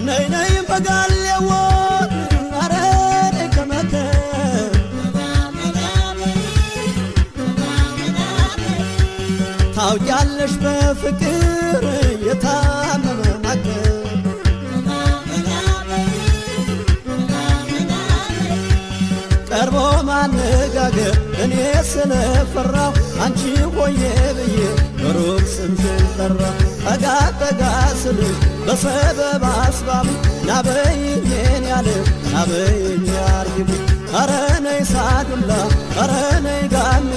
ነይ ነይ በጋሌዎ አረር ከመከ ታውቂያለሽ በፍቅር የታመመ ማከር ቀርቦ ማነጋገር እኔ ስለፈራሁ አንቺ ሆዬ ብዬ ሩቅ ስምሽን ጠራሁ ጠጋ ጠጋ ስልሽ በሰበብ አስባብ ናበይኝን ያለ ናበይኝ ያርግብ አረ ነይ ሳዱላ አረ ነይ ጋሚ